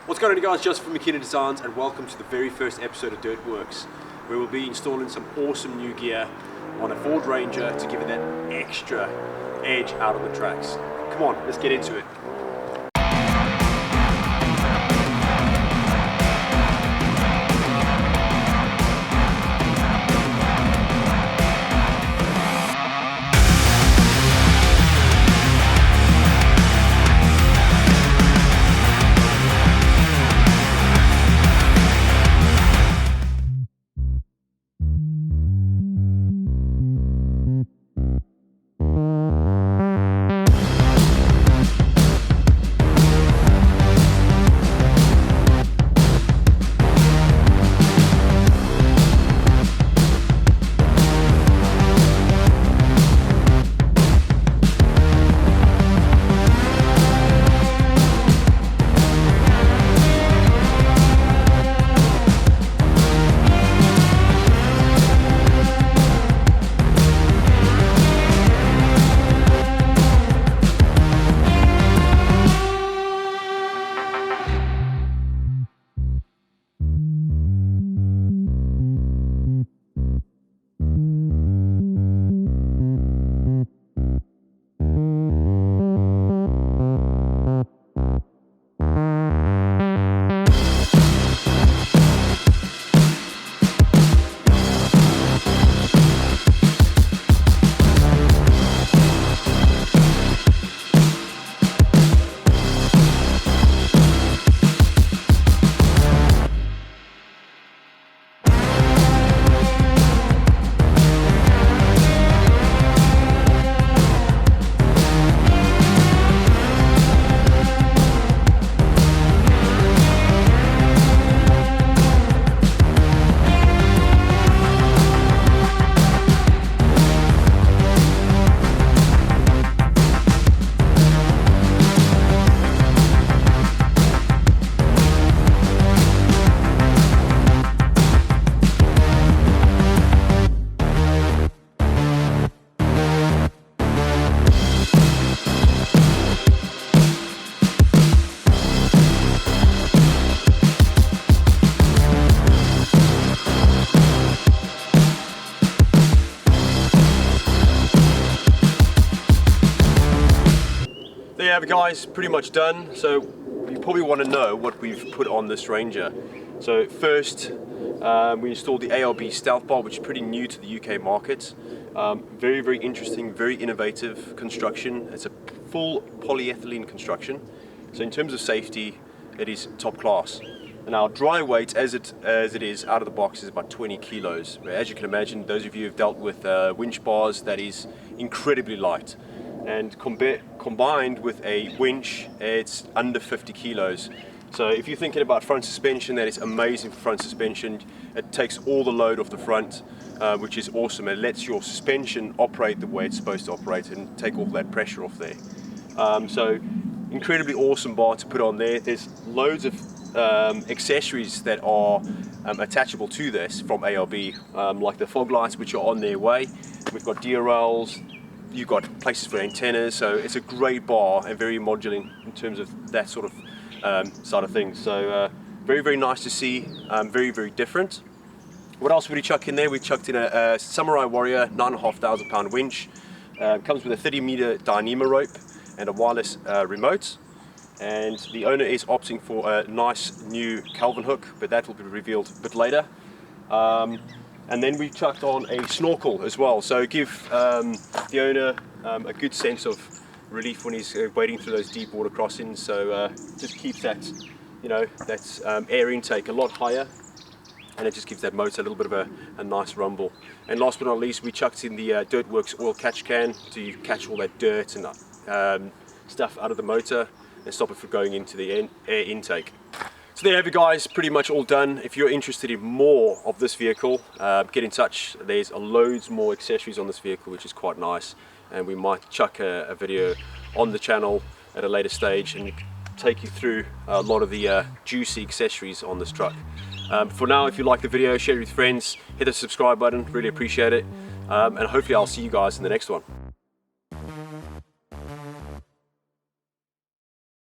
What's going on, guys? Just from McKenna Designs, and welcome to the very first episode of DirtworX, where we'll be installing some awesome new gear on a Ford Ranger to give it that extra edge out on the tracks. Come on, let's get into it. There you have it, guys, pretty much done. So you probably want to know what we've put on this Ranger. So first we installed the ARB Stealthbar, which is pretty new to the UK market. Very interesting, very innovative construction. It's a full polyethylene construction, so in terms of safety it is top class. And our dry weight as it is out of the box is about 20 kilos. As you can imagine, those of you who've dealt with winch bars, that is incredibly light. And combined with a winch, it's under 50 kilos. So if you're thinking about front suspension, that is amazing for front suspension. It takes all the load off the front, which is awesome. It lets your suspension operate the way it's supposed to operate and take all that pressure off there. So incredibly awesome bar to put on there. There's loads of accessories that are attachable to this from ARB, like the fog lights, which are on their way. We've got DRLs. You've got places for antennas, so it's a great bar and very modular in terms of that sort of side of things. So very nice to see, very different. What else would we chuck in there? We chucked in a Samurai Warrior 9,500 pound winch. Comes with a 30-meter Dyneema rope and a wireless remote. And the owner is opting for a nice new Kelvin hook, but that will be revealed a bit later. And then we chucked on a snorkel as well, so give the owner a good sense of relief when he's wading through those deep water crossings. So just keeps that, that air intake a lot higher, and it just gives that motor a little bit of a nice rumble. And last but not least, we chucked in the DirtworX oil catch can to catch all that dirt and stuff out of the motor and stop it from going into the air intake. So there you have it, guys, pretty much all done. If you're interested in more of this vehicle, get in touch. There's loads more accessories on this vehicle, which is quite nice, and we might chuck a video on the channel at a later stage and take you through a lot of the juicy accessories on this truck. For now, if you like the video, share it with friends, hit the subscribe button, really appreciate it, and hopefully I'll see you guys in the next one.